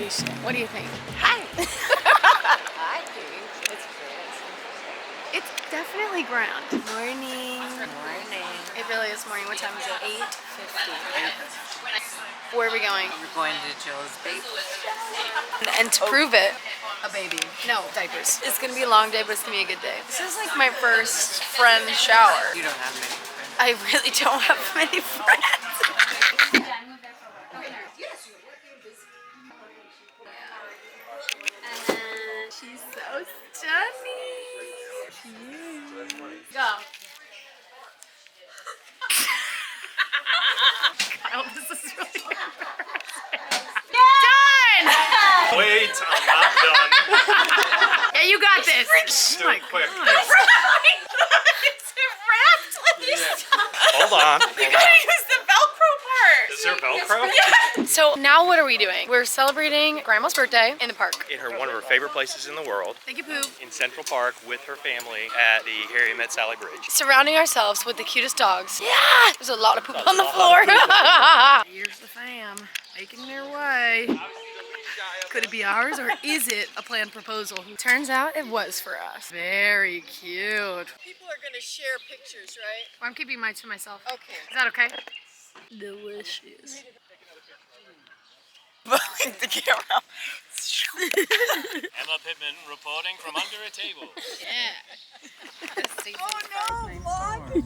Alicia. What do you think? Hi. I think it's great. It's definitely grand. Morning. Morning. It really is morning. What time is it? 8:50. Where are we going? We're going to Joe's baby. And to prove it, a baby. No, diapers. It's gonna be a long day, but it's gonna be a good day. This is like my first friend shower. You don't have many friends. I really don't have many friends. She's so stunning. She is. Go. Kyle, this is really embarrassing. Done! Wait, I'm not done. Yeah, you got this. Do it quick. It's wrapped. Hold on. You gotta use the Velcro part. Is there Velcro? Yeah. So now what are we doing? We're celebrating Grandma's birthday in the park. In one of her favorite places in the world, Thank you, Pooh. in Central Park with her family at the Harry Met Sally Bridge. Surrounding ourselves with the cutest dogs. Yeah! There's a lot of poop on the lot floor. of Here's the fam, making their way. Could it be ours or is it a planned proposal? Turns out it was for us. Very cute. People are going to share pictures, right? Well, I'm keeping mine to myself. Okay. Is that okay? Delicious. The camera. Emma Pittman reporting from under a table. Yeah. Oh no,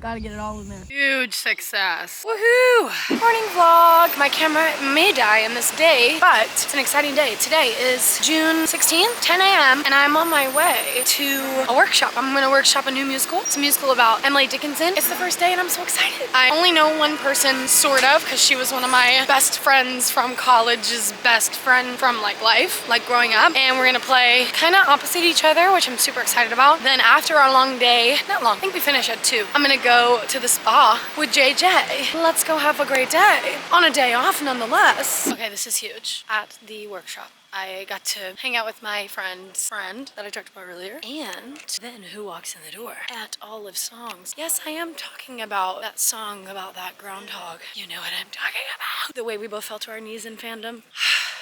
Gotta get it all in there. Huge success. Woohoo! Morning vlog. My camera may die in this day, but it's an exciting day. Today is June 16th, 10 a.m. and I'm on my way to a workshop. I'm gonna workshop a new musical. It's a musical about Emily Dickinson. It's the first day and I'm so excited. I only know one person, sort of, because she was one of my best friends from college's best friend from life, growing up. And we're gonna play kind of opposite each other, which I'm super excited about. Then after our long day, not long, I think we finish at 2. I'm gonna go to the spa with JJ. Let's go have a great day. On a day off nonetheless. Okay, this is huge. At the workshop, I got to hang out with my friend's friend that I talked about earlier. And then who walks in the door? At Olive Songs. Yes, I am talking about that song about that groundhog. You know what I'm talking about. The way we both fell to our knees in fandom.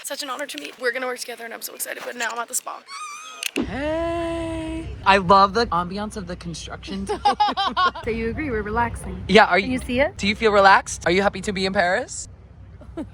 Such an honor to meet. We're gonna work together and I'm so excited, but now I'm at the spa. Hey. I love the ambiance of the construction. So you agree, we're relaxing. Yeah, are Can you see it? Do you feel relaxed? Are you happy to be in Paris?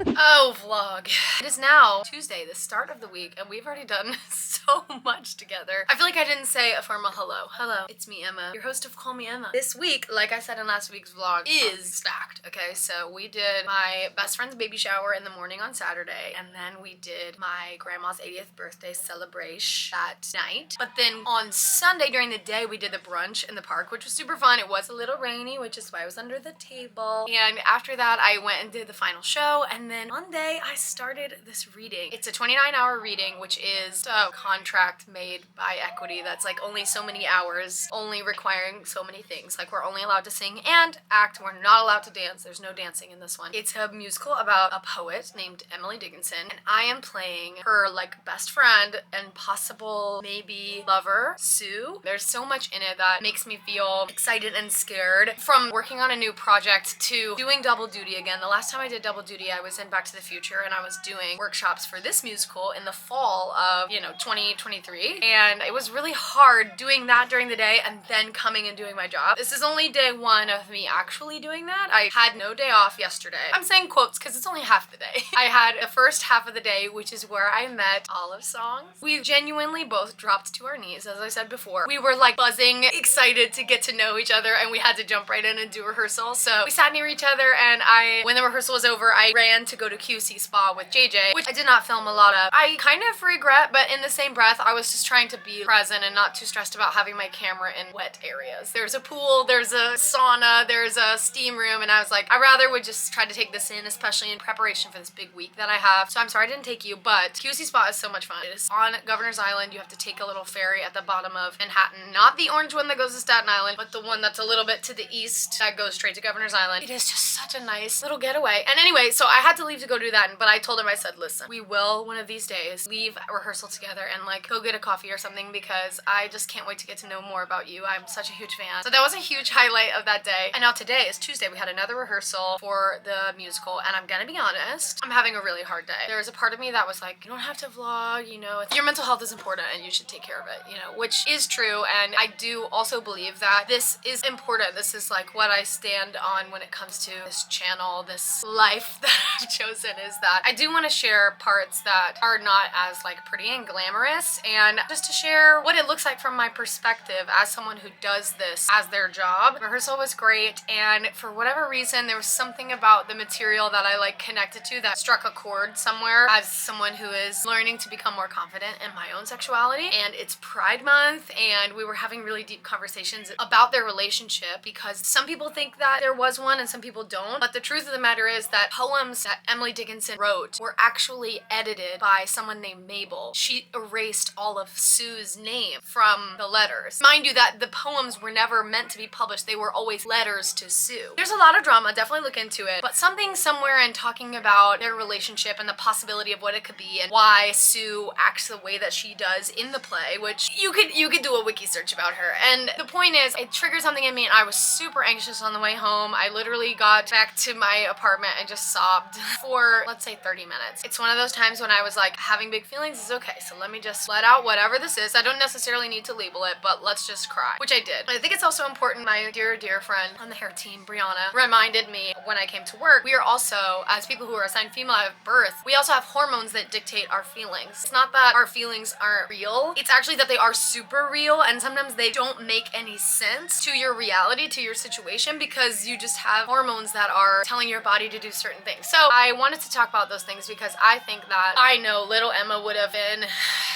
Oh, vlog. It is now Tuesday, the start of the week, and we've already done so much together. I feel like I didn't say a formal hello. Hello, it's me, Emma, your host of Call Me Emma. This week, like I said in last week's vlog, is stacked, okay? So we did my best friend's baby shower in the morning on Saturday, and then we did my grandma's 80th birthday celebration that night. But then on Sunday during the day, we did the brunch in the park, which was super fun. It was a little rainy, which is why I was under the table. And after that, I went and did the final show. And then Monday, I started this reading. It's a 29-hour reading, which is a contract made by Equity that's like only so many hours, only requiring so many things. Like we're only allowed to sing and act. We're not allowed to dance. There's no dancing in this one. It's a musical about a poet named Emily Dickinson, and I am playing her best friend and possible maybe lover, Sue. There's so much in it that makes me feel excited and scared. From working on a new project to doing double duty again. The last time I did double duty, I was in Back to the Future and I was doing workshops for this musical in the fall of, 2023. And it was really hard doing that during the day and then coming and doing my job. This is only day 1 of me actually doing that. I had no day off yesterday. I'm saying quotes because it's only half the day. I had the first half of the day, which is where I met Olive Songs. We genuinely both dropped to our knees, as I said before. We were buzzing, excited to get to know each other, and we had to jump right in and do rehearsal. So we sat near each other, and when the rehearsal was over, I ran to go to QC Spa with JJ, which I did not film a lot of. I kind of regret, but in the same breath, I was just trying to be present and not too stressed about having my camera in wet areas. There's a pool, there's a sauna, there's a steam room, and I was like, I rather would just try to take this in, especially in preparation for this big week that I have. So I'm sorry I didn't take you, but QC Spa is so much fun. It is on Governor's Island. You have to take a little ferry at the bottom of Manhattan. Not the orange one that goes to Staten Island, but the one that's a little bit to the east that goes straight to Governor's Island. It is just such a nice little getaway. And anyway, so I had to leave to go do that, but I told him, I said, listen, we will one of these days leave rehearsal together and like go get a coffee or something, because I just can't wait to get to know more about you. I'm such a huge fan. So that was a huge highlight of that day. And now today is Tuesday. We had another rehearsal for the musical, and I'm gonna be honest, I'm having a really hard day. There was a part of me that was like, you don't have to vlog, you know, your mental health is important and you should take care of it, you know, which is true. And I do also believe that this is important. This is like what I stand on when it comes to this channel, this life that I've chosen, is that I do want to share parts that are not as like pretty and glamorous, and just to share what it looks like from my perspective as someone who does this as their job. Rehearsal was great, and for whatever reason there was something about the material that I like connected to that struck a chord somewhere as someone who is learning to become more confident in my own sexuality. And it's Pride Month, and we were having really deep conversations about their relationship, because some people think that there was one and some people don't, but the truth of the matter is that poems that Emily Dickinson wrote were actually edited by someone named Mabel. She erased all of Sue's name from the letters. Mind you that the poems were never meant to be published. They were always letters to Sue. There's a lot of drama, definitely look into it, but something somewhere in talking about their relationship and the possibility of what it could be and why Sue acts the way that she does in the play, which you could do a wiki search about her. And the point is, it triggered something in me, and I was super anxious on the way home. I literally got back to my apartment and just sobbed for, let's say, 30 minutes. It's one of those times when I was like, having big feelings is okay, so let me just let out whatever this is. I don't necessarily need to label it, but let's just cry, which I did. I think it's also important, my dear friend on the hair team, Brianna, reminded me when I came to work, we are also, as people who are assigned female at birth, we also have hormones that dictate our feelings. It's not that our feelings aren't real, it's actually that they are super real, and sometimes they don't make any sense to your reality, to your situation, because you just have hormones that are telling your body to do certain things. So I wanted to talk about those things because I think that I know little Emma would have been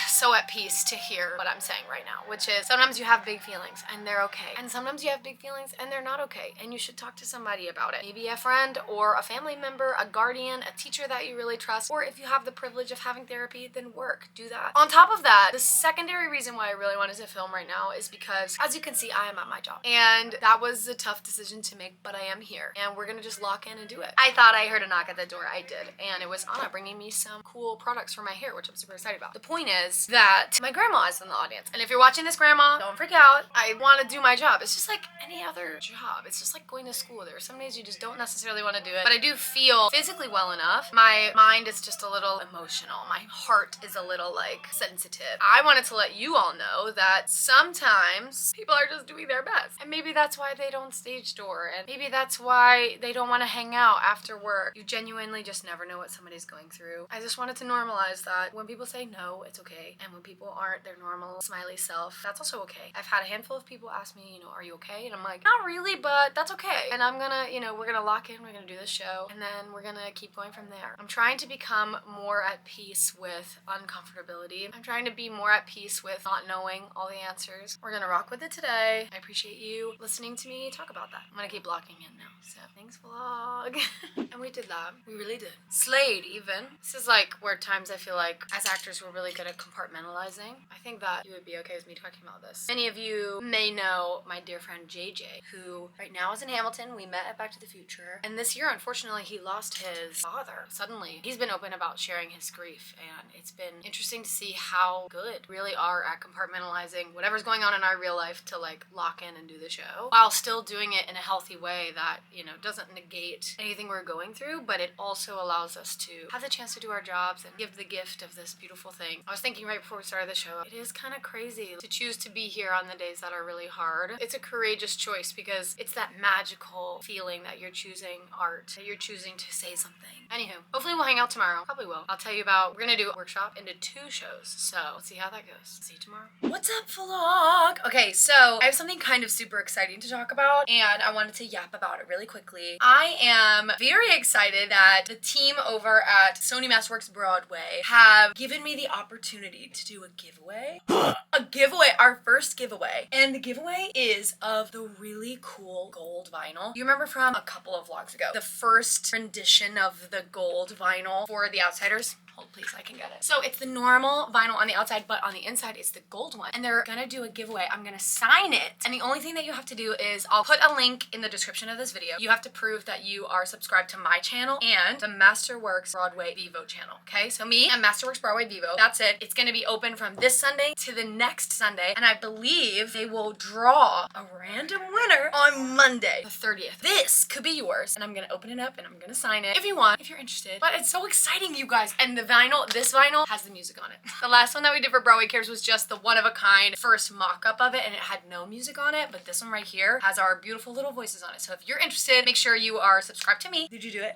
so at peace to hear what I'm saying right now, which is sometimes you have big feelings and they're okay, and sometimes you have big feelings and they're not okay, and you should talk to somebody about it. Maybe a friend or a family member, a guardian, a teacher that you really trust, or if you have the privilege of having therapy, then do that. On top of that, the secondary reason why I really wanted to film right now is because, as you can see, I am at my job, and that was a tough decision to make, but I am here, and we're gonna just lock in and do it. I thought I heard a knock at the door. I did, and it was Anna bringing me some cool products for my hair, which I'm super excited about. The point is that my grandma is in the audience, and if you're watching this, grandma, don't freak out. I want to do my job. It's just like any other job. It's just like going to school. There are some days you just don't necessarily want to do it, but I do feel physically well enough. My mind is just a little emotional. My heart is a little like sensitive. I wanted to let you all know that sometimes people are just doing their best, and maybe that's why they don't stage door, and maybe that's why they don't want to hang out after work. You genuinely just never know what somebody's going through. I just wanted to normalize that when people say no, it's okay, and when people aren't their normal smiley self, that's also okay. I've had a handful of people ask me, are you okay? And I'm like, not really, but that's okay. And I'm gonna, we're gonna lock in, we're gonna do this show, and then we're gonna keep going from there. I'm trying to become more at peace with uncomfortability. I'm trying to be more at peace with not knowing all the answers. We're gonna rock with it today. I appreciate you listening to me talk about that. I'm gonna keep locking in now, so thanks vlog. And we did that. We really did. Slayed even. This is like where times I feel like as actors we're really good at compartmentalizing. I think that you would be okay with me talking about this. Many of you may know my dear friend JJ, who right now is in Hamilton. We met at Back to the Future, and this year unfortunately he lost his father suddenly. He's been open about sharing his grief, and it's been interesting to see how good we really are at compartmentalizing whatever's going on in our real life to like lock in and do the show while still doing it in a healthy way that doesn't negate anything we're going through, but it also allows us to have the chance to do our jobs and give the gift of this beautiful thing. I was thinking right before we started the show, it is kind of crazy to choose to be here on the days that are really hard. It's a courageous choice because it's that magical feeling that you're choosing art, that you're choosing to say something. Anywho, hopefully we'll hang out tomorrow. Probably will. I'll tell you about, we're gonna do a workshop into 2 shows, so let's see how that goes. See you tomorrow. What's up, vlog? Okay, so I have something kind of super exciting to talk about, and I wanted to yap about it really quickly. I am very excited that the team over at Sony Massworks Broadway have given me the opportunity ready to do a giveaway. A giveaway, our first giveaway. And the giveaway is of the really cool gold vinyl. You remember from a couple of vlogs ago, the first rendition of the gold vinyl for The Outsiders? Hold please, I can get it. So it's the normal vinyl on the outside, but on the inside it's the gold one. And they're gonna do a giveaway. I'm gonna sign it. And the only thing that you have to do is I'll put a link in the description of this video. You have to prove that you are subscribed to my channel and the Masterworks Broadway Vivo channel. Okay, so me and Masterworks Broadway Vivo, that's it. It's gonna be open from this Sunday to the next Sunday. And I believe they will draw a random winner on Monday, the 30th. This could be yours. And I'm gonna open it up and I'm gonna sign it if you want, if you're interested. But it's so exciting, you guys. And the vinyl, this vinyl has the music on it. The last one that we did for Broadway Cares was just the one-of-a-kind first mock-up of it, and it had no music on it, but this one right here has our beautiful little voices on it. So if you're interested, make sure you are subscribed to me. Did you do it?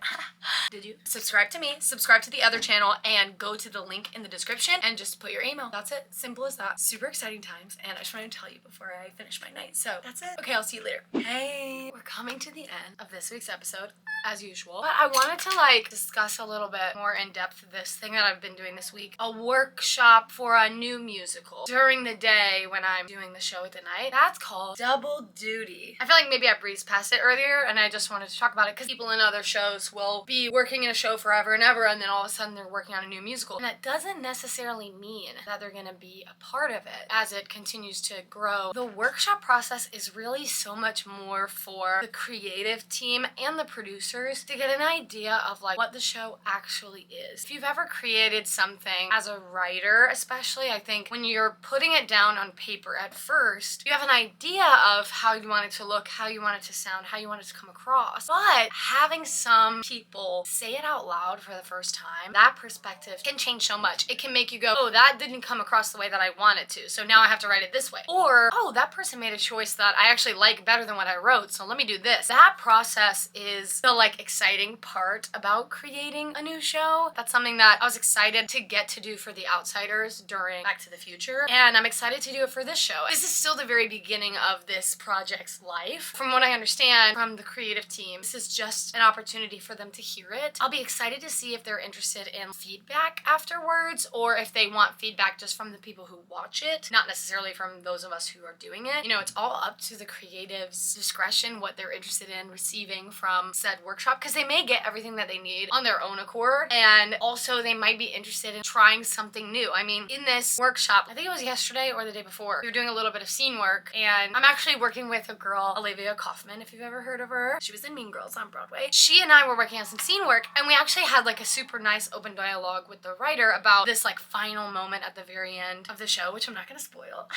Did you? Subscribe to me, subscribe to the other channel, and go to the link in the description and just put your email. That's it. Simple as that. Super exciting times, and I just wanted to tell you before I finish my night. So that's it. Okay, I'll see you later. Hey, we're coming to the end of this week's episode, as usual, but I wanted to discuss a little bit more in depth this thing that I've been doing this week, a workshop for a new musical during the day when I'm doing the show at the night. That's called double duty. I feel like maybe I breezed past it earlier and I just wanted to talk about it because people in other shows will be working in a show forever and ever, and then all of a sudden they're working on a new musical. And that doesn't necessarily mean that they're gonna be a part of it as it continues to grow. The workshop process is really so much more for the creative team and the producers to get an idea of what the show actually is. If you've ever created something as a writer, especially, I think when you're putting it down on paper at first, you have an idea of how you want it to look, how you want it to sound, how you want it to come across. But having some people say it out loud for the first time, that perspective can change so much. It can make you go, oh, that didn't come across the way that I wanted to, so now I have to write it this way. Or, oh, that person made a choice that I actually like better than what I wrote, so let me do this. That process is the exciting part about creating a new show. That's something that I was excited to get to do for The Outsiders during Back to the Future, and I'm excited to do it for this show. This is still the very beginning of this project's life. From what I understand from the creative team, this is just an opportunity for them to hear it. I'll be excited to see if they're interested in feedback afterwards, or if they want feedback just from the people who watch it, not necessarily from those of us who are doing it. You know, it's all up to the creative's discretion what they're interested in receiving from said workshop, because they may get everything that they need on their own accord, and also they might be interested in trying something new. I mean, in this workshop, I think it was yesterday or the day before, we were doing a little bit of scene work, and I'm actually working with a girl, Olivia Kaufman, if you've ever heard of her. She was in Mean Girls on Broadway. She and I were working on some scene work, and we actually had a super nice open dialogue with the writer about this final moment at the very end of the show, which I'm not gonna spoil.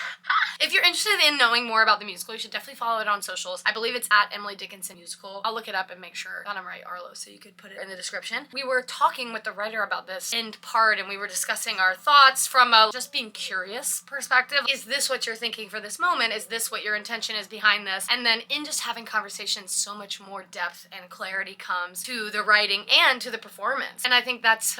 If you're interested in knowing more about the musical, you should definitely follow it on socials. I believe it's at Emily Dickinson Musical. I'll look it up and make sure that I'm right, Arlo, so you could put it in the description. We were talking with the writer about this in part, and we were discussing our thoughts from a just being curious perspective. Is this what you're thinking for this moment? Is this what your intention is behind this? And then in just having conversations, so much more depth and clarity comes to the writing and to the performance. And I think it's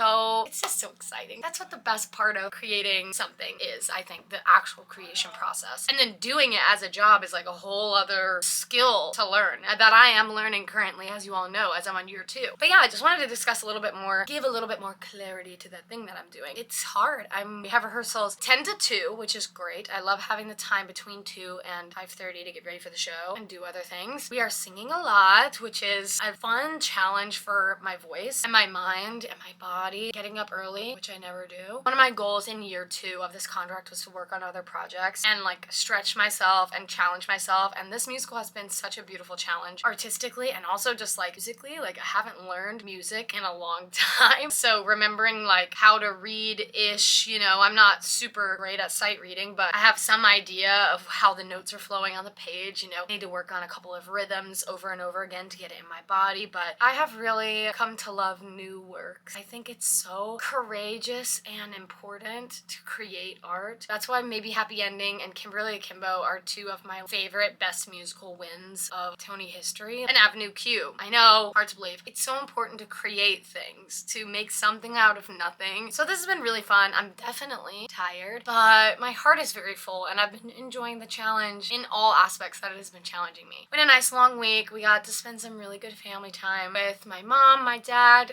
just so exciting. That's what the best part of creating something is, I think, the actual creation process. And then doing it as a job is a whole other skill to learn that I am learning currently, as you all know, as I'm on year 2. But yeah, I just wanted to discuss a little bit more, give a little bit more clarity to that thing that I'm doing. It's hard. We have rehearsals 10 to 2, which is great. I love having the time between 2 and 5:30 to get ready for the show and do other things. We are singing a lot, which is a fun challenge for my voice and my mind and my body. Getting up early, which I never do. One of my goals in year 2 of this contract was to work on other projects and stretch myself and challenge myself, and this musical has been such a beautiful challenge artistically and also just musically. I haven't learned music in a long time, so remembering how to read-ish, I'm not super great at sight reading, but I have some idea of how the notes are flowing on the page. I need to work on a couple of rhythms over and over again to get it in my body, but I have really come to love new works. I think it's so courageous and important to create art. That's why maybe Happy Ending and Kimberly Akimbo are 2 of my favorite best musical wins of Tony history. And Avenue Q. I know, hard to believe. It's so important to create things, to make something out of nothing. So this has been really fun. I'm definitely tired, but my heart is very full, and I've been enjoying the challenge in all aspects that it has been challenging me. Been a nice long week. We got to spend some really good family time with my mom, my dad's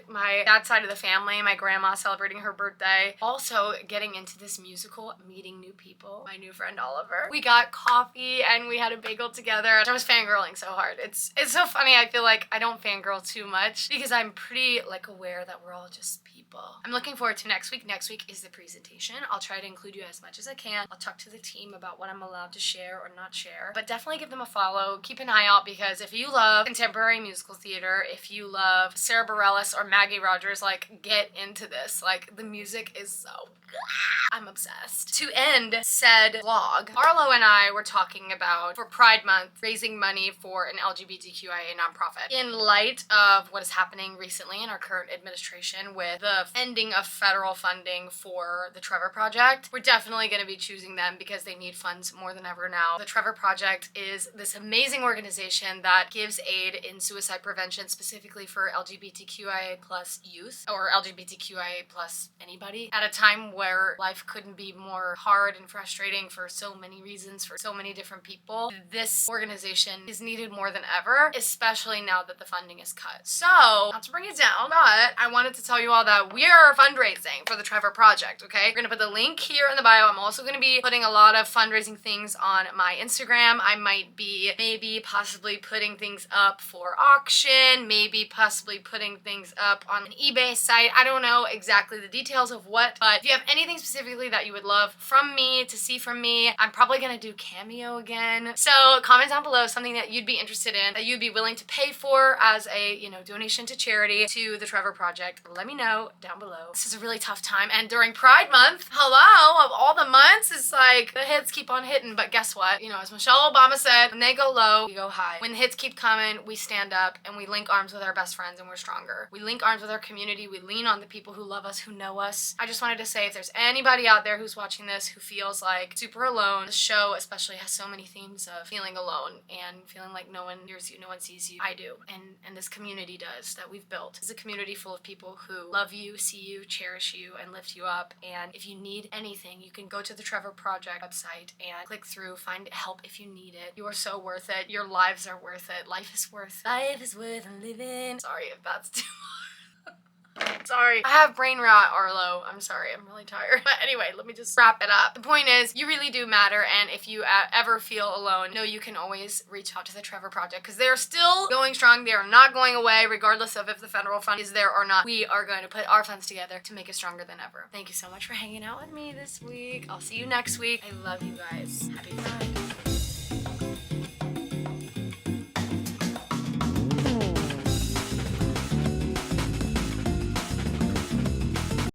side of the family, my grandma celebrating her birthday. Also getting into this musical, meeting new people, my new friend Oliver. We got coffee and we had a bagel together. I was fangirling so hard. It's so funny. I feel like I don't fangirl too much because I'm pretty like aware that we're all just people. I'm looking forward to next week. Next week is the presentation. I'll try to include you as much as I can. I'll talk to the team about what I'm allowed to share or not share, but definitely give them a follow. Keep an eye out because if you love contemporary musical theater, if you love Sarah Bareilles or Maggie Rogers, like get into this. Like the music is so good. I'm obsessed. To end said vlog, Arlo and I were talking about, for Pride Month, raising money for an LGBTQIA nonprofit. In light of what is happening recently in our current administration with the ending of federal funding for the TREVOR Project, we're definitely going to be choosing them because they need funds more than ever now. The TREVOR Project is this amazing organization that gives aid in suicide prevention specifically for LGBTQIA plus youth or LGBTQIA plus anybody at a time where life couldn't be more hard and frustrating for so many reasons for so many different people. This organization is needed more than ever, especially now that the funding is cut. So, not to bring it down, but I wanted to tell you all that we are fundraising for the TREVOR Project, okay? We're gonna put the link here in the bio. I'm also gonna be putting a lot of fundraising things on my Instagram. I might be maybe possibly putting things up for auction, maybe possibly putting things up on an eBay site. I don't know exactly the details of what, but if you have anything specifically that you would love from me, to see from me, I'm probably gonna do Cameo again. So comment down below something that you'd be interested in, that you'd be willing to pay for as a, you know, donation to charity to the TREVOR Project. Let me know down below. This is a really tough time, and during Pride Month, hello, of all the months, it's like the hits keep on hitting, but guess what? You know, as Michelle Obama said, when they go low, we go high. When the hits keep coming, we stand up and we link arms with our best friends and we're stronger. We link arms with our community, we lean on the people who love us, who know us. I just wanted to say, if there's anybody out there who's watching this who feels like super alone, the show especially has so many themes of feeling alone and feeling like no one hears you, no one sees you. I do, and this community does, that we've built. It's a community full of people who love you, see you, cherish you, and lift you up. And if you need anything, you can go to the TREVOR Project website and click through, find help if you need it. You are so worth it. Your lives are worth it. Life is worth living. Sorry if that's too hard. Sorry. I have brain rot, Arlo. I'm sorry. I'm really tired. But anyway, let me just wrap it up. The point is, you really do matter, and if you ever feel alone, know you can always reach out to the TREVOR Project because they're still going strong. They are not going away, regardless of if the federal fund is there or not. We are going to put our funds together to make it stronger than ever. Thank you so much for hanging out with me this week. I'll see you next week. I love you guys. Happy Pride.